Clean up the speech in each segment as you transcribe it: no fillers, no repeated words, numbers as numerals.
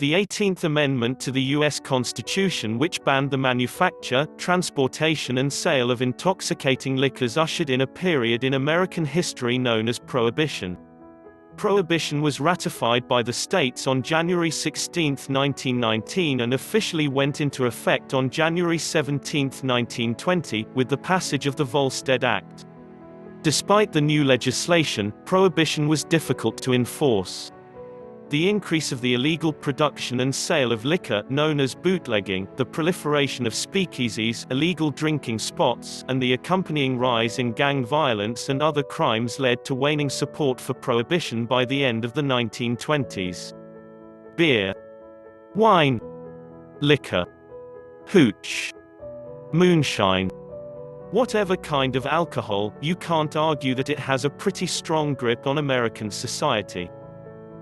The 18th Amendment to the U.S. Constitution, which banned the manufacture, transportation and sale of intoxicating liquors, ushered in a period in American history known as Prohibition. Prohibition was ratified by the states on January 16, 1919 and officially went into effect on January 17, 1920, with the passage of the Volstead Act. Despite the new legislation, prohibition was difficult to enforce. The increase of the illegal production and sale of liquor, known as bootlegging, the proliferation of speakeasies, illegal drinking spots, and the accompanying rise in gang violence and other crimes led to waning support for prohibition by the end of the 1920s. Beer, wine, liquor, hooch, moonshine. Whatever kind of alcohol, you can't argue that it has a pretty strong grip on American society.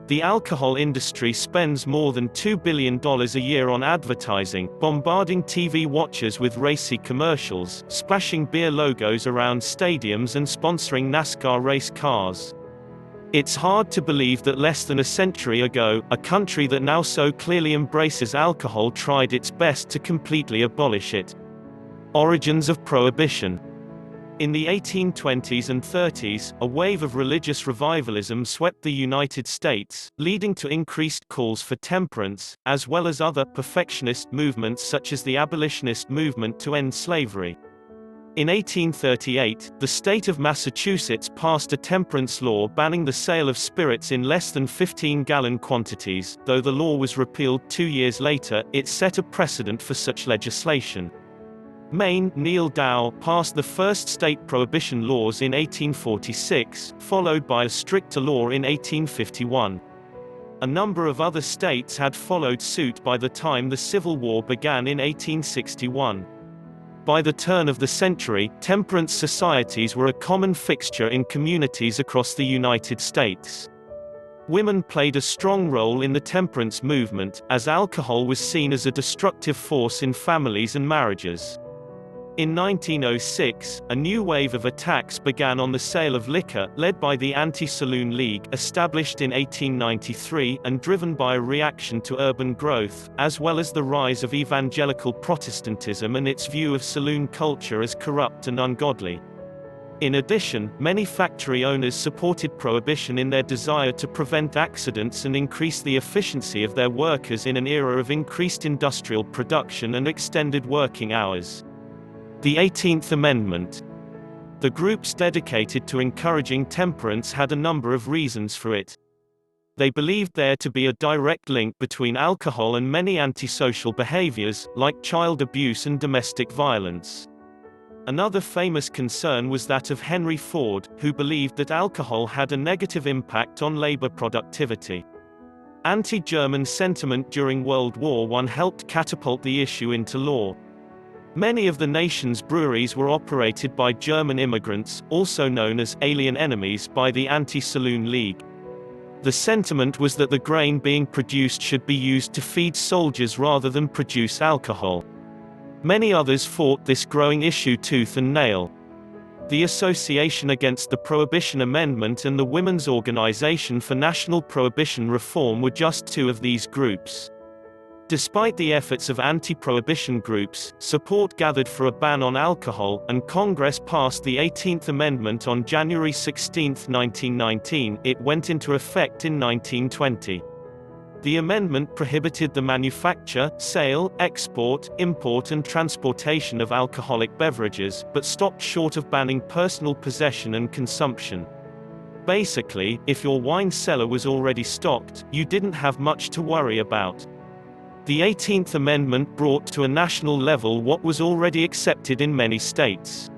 The alcohol industry spends more than $2 billion a year on advertising, bombarding TV watchers with racy commercials, splashing beer logos around stadiums and sponsoring NASCAR race cars. It's hard to believe that less than a century ago, a country that now so clearly embraces alcohol tried its best to completely abolish it. Origins of Prohibition. In the 1820s and 30s, a wave of religious revivalism swept the United States, leading to increased calls for temperance, as well as other perfectionist movements such as the abolitionist movement to end slavery. In 1838, the state of Massachusetts passed a temperance law banning the sale of spirits in less than 15-gallon quantities. Though the law was repealed 2 years later, it set a precedent for such legislation. Maine, Neal Dow, passed the first state prohibition laws in 1846, followed by a stricter law in 1851. A number of other states had followed suit by the time the Civil War began in 1861. By the turn of the century, temperance societies were a common fixture in communities across the United States. Women played a strong role in the temperance movement, as alcohol was seen as a destructive force in families and marriages. In 1906, a new wave of attacks began on the sale of liquor, led by the Anti-Saloon League, established in 1893 and driven by a reaction to urban growth, as well as the rise of evangelical Protestantism and its view of saloon culture as corrupt and ungodly. In addition, many factory owners supported prohibition in their desire to prevent accidents and increase the efficiency of their workers in an era of increased industrial production and extended working hours. The 18th Amendment. The groups dedicated to encouraging temperance had a number of reasons for it. They believed there to be a direct link between alcohol and many antisocial behaviors, like child abuse and domestic violence. Another famous concern was that of Henry Ford, who believed that alcohol had a negative impact on labor productivity. Anti-German sentiment during World War I helped catapult the issue into law. Many of the nation's breweries were operated by German immigrants, also known as alien enemies by the Anti-Saloon League. The sentiment was that the grain being produced should be used to feed soldiers rather than produce alcohol. Many others fought this growing issue tooth and nail. The Association Against the Prohibition Amendment and the Women's Organization for National Prohibition Reform were just two of these groups. Despite the efforts of anti-prohibition groups, support gathered for a ban on alcohol, and Congress passed the 18th Amendment on January 16, 1919. It went into effect in 1920. The amendment prohibited the manufacture, sale, export, import and transportation of alcoholic beverages, but stopped short of banning personal possession and consumption. Basically, if your wine cellar was already stocked, you didn't have much to worry about. The 18th Amendment brought to a national level what was already accepted in many states.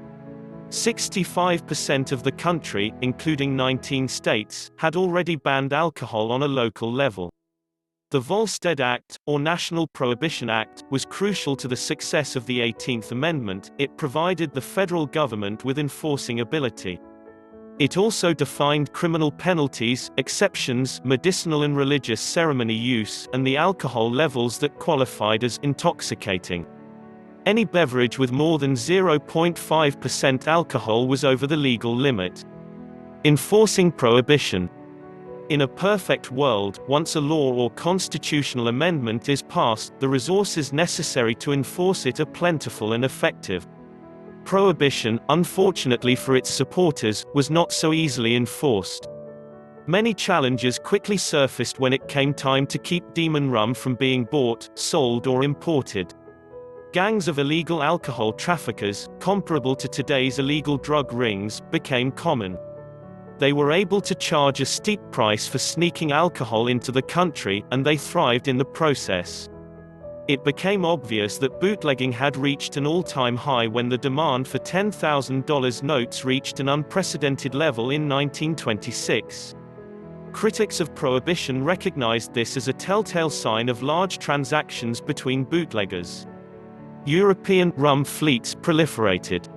65% of the country, including 19 states, had already banned alcohol on a local level. The Volstead Act, or National Prohibition Act, was crucial to the success of the 18th Amendment. It provided the federal government with enforcing ability. It also defined criminal penalties, exceptions, medicinal and religious ceremony use, and the alcohol levels that qualified as intoxicating. Any beverage with more than 0.5% alcohol was over the legal limit. Enforcing prohibition. In a perfect world, once a law or constitutional amendment is passed, the resources necessary to enforce it are plentiful and effective. Prohibition, unfortunately for its supporters, was not so easily enforced. Many challenges quickly surfaced when it came time to keep demon rum from being bought, sold or imported. Gangs of illegal alcohol traffickers, comparable to today's illegal drug rings, became common. They were able to charge a steep price for sneaking alcohol into the country, and they thrived in the process. It became obvious that bootlegging had reached an all-time high when the demand for $10,000 notes reached an unprecedented level in 1926. Critics of Prohibition recognized this as a telltale sign of large transactions between bootleggers. European rum fleets proliferated.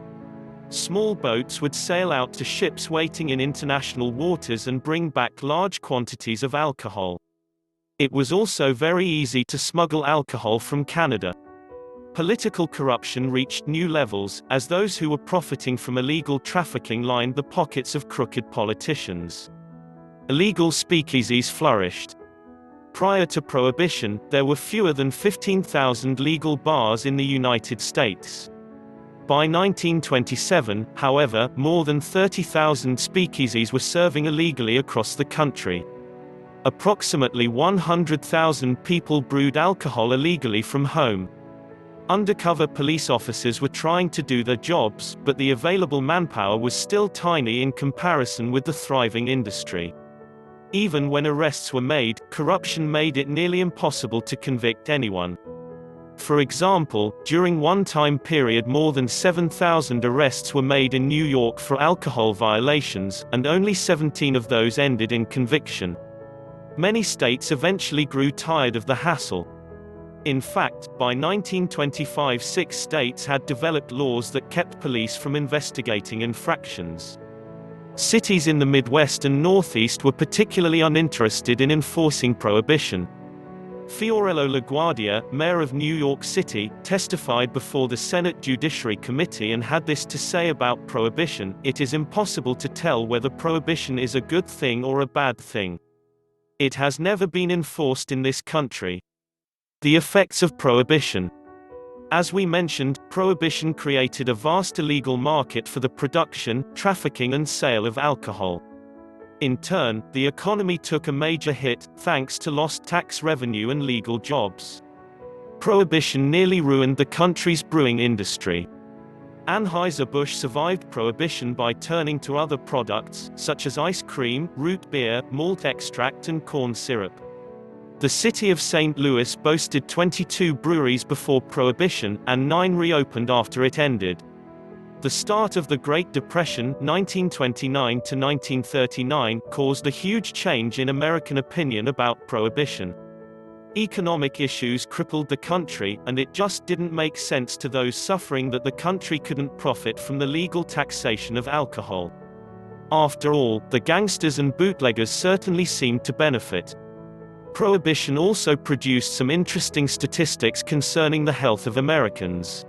Small boats would sail out to ships waiting in international waters and bring back large quantities of alcohol. It was also very easy to smuggle alcohol from Canada. Political corruption reached new levels, as those who were profiting from illegal trafficking lined the pockets of crooked politicians. Illegal speakeasies flourished. Prior to Prohibition, there were fewer than 15,000 legal bars in the United States. By 1927, however, more than 30,000 speakeasies were serving illegally across the country. Approximately 100,000 people brewed alcohol illegally from home. Undercover police officers were trying to do their jobs, but the available manpower was still tiny in comparison with the thriving industry. Even when arrests were made, corruption made it nearly impossible to convict anyone. For example, during one time period more than 7,000 arrests were made in New York for alcohol violations, and only 17 of those ended in conviction. Many states eventually grew tired of the hassle. In fact, by 1925 6 states had developed laws that kept police from investigating infractions. Cities in the Midwest and Northeast were particularly uninterested in enforcing Prohibition. Fiorello LaGuardia, mayor of New York City, testified before the Senate Judiciary Committee and had this to say about Prohibition: "It is impossible to tell whether Prohibition is a good thing or a bad thing. It has never been enforced in this country." The effects of Prohibition. As we mentioned, Prohibition created a vast illegal market for the production, trafficking and sale of alcohol. In turn, the economy took a major hit, thanks to lost tax revenue and legal jobs. Prohibition nearly ruined the country's brewing industry. Anheuser-Busch survived Prohibition by turning to other products, such as ice cream, root beer, malt extract and corn syrup. The city of St. Louis boasted 22 breweries before Prohibition, and 9 reopened after it ended. The start of the Great Depression, 1929 to 1939, caused a huge change in American opinion about Prohibition. Economic issues crippled the country, and it just didn't make sense to those suffering that the country couldn't profit from the legal taxation of alcohol. After all, the gangsters and bootleggers certainly seemed to benefit. Prohibition also produced some interesting statistics concerning the health of Americans.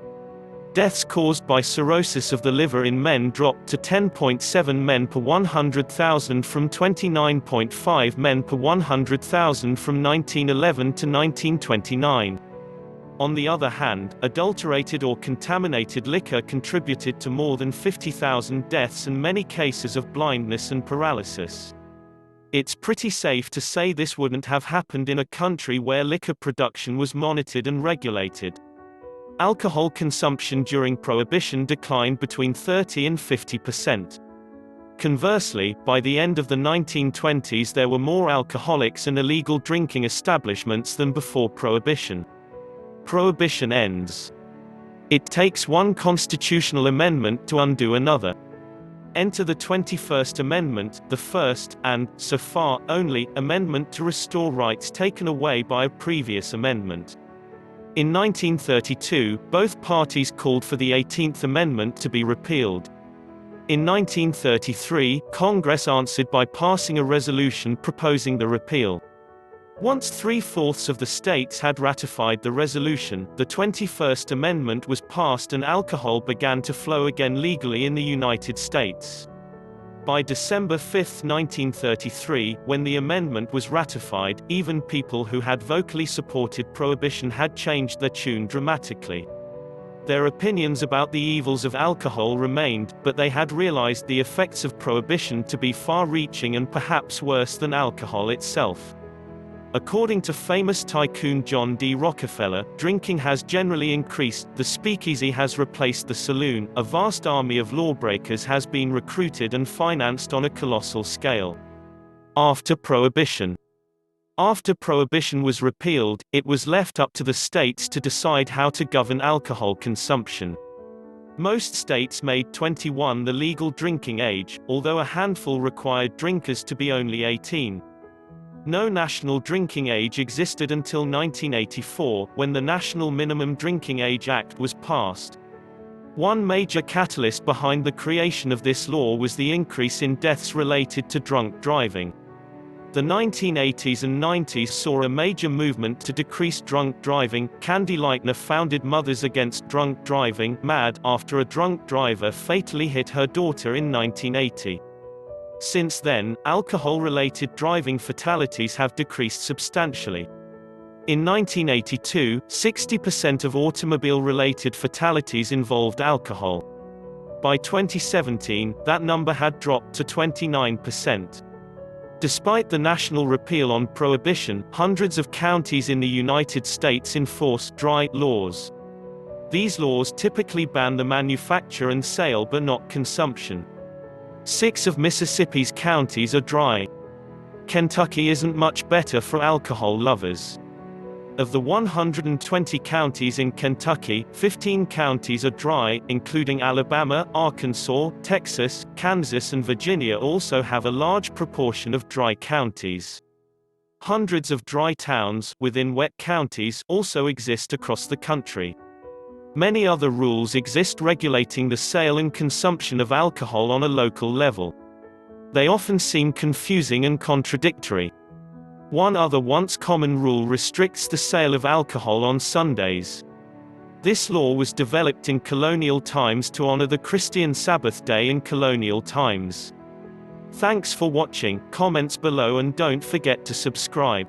Deaths caused by cirrhosis of the liver in men dropped to 10.7 men per 100,000 from 29.5 men per 100,000 from 1911 to 1929. On the other hand, adulterated or contaminated liquor contributed to more than 50,000 deaths and many cases of blindness and paralysis. It's pretty safe to say this wouldn't have happened in a country where liquor production was monitored and regulated. Alcohol consumption during Prohibition declined between 30 and 50%. Conversely, by the end of the 1920s there were more alcoholics and illegal drinking establishments than before Prohibition. Prohibition ends. It takes one constitutional amendment to undo another. Enter the 21st Amendment, the first, and, so far, only, amendment to restore rights taken away by a previous amendment. In 1932, both parties called for the 18th Amendment to be repealed. In 1933, Congress answered by passing a resolution proposing the repeal. Once 3/4 of the states had ratified the resolution, the 21st Amendment was passed and alcohol began to flow again legally in the United States. By December 5, 1933, when the amendment was ratified, even people who had vocally supported prohibition had changed their tune dramatically. Their opinions about the evils of alcohol remained, but they had realized the effects of prohibition to be far-reaching and perhaps worse than alcohol itself. According to famous tycoon John D. Rockefeller, drinking has generally increased, the speakeasy has replaced the saloon, a vast army of lawbreakers has been recruited and financed on a colossal scale. After Prohibition. After Prohibition was repealed, it was left up to the states to decide how to govern alcohol consumption. Most states made 21 the legal drinking age, although a handful required drinkers to be only 18. No national drinking age existed until 1984, when the National Minimum Drinking Age Act was passed. One major catalyst behind the creation of this law was the increase in deaths related to drunk driving. The 1980s and 90s saw a major movement to decrease drunk driving. Candy Lightner founded Mothers Against Drunk Driving (MAD) after a drunk driver fatally hit her daughter in 1980. Since then, alcohol-related driving fatalities have decreased substantially. In 1982, 60% of automobile-related fatalities involved alcohol. By 2017, that number had dropped to 29%. Despite the national repeal on prohibition, hundreds of counties in the United States enforce dry laws. These laws typically ban the manufacture and sale but not consumption. 6 of Mississippi's counties are dry. Kentucky isn't much better for alcohol lovers. Of the 120 counties in Kentucky, 15 counties are dry, including Alabama, Arkansas, Texas, Kansas and Virginia also have a large proportion of dry counties. Hundreds of dry towns, within wet counties, also exist across the country. Many other rules exist regulating the sale and consumption of alcohol on a local level. They often seem confusing and contradictory. One other once common rule restricts the sale of alcohol on Sundays. This law was developed in colonial times to honor the Christian Sabbath day in colonial times. Thanks for watching, comments below and don't forget to subscribe.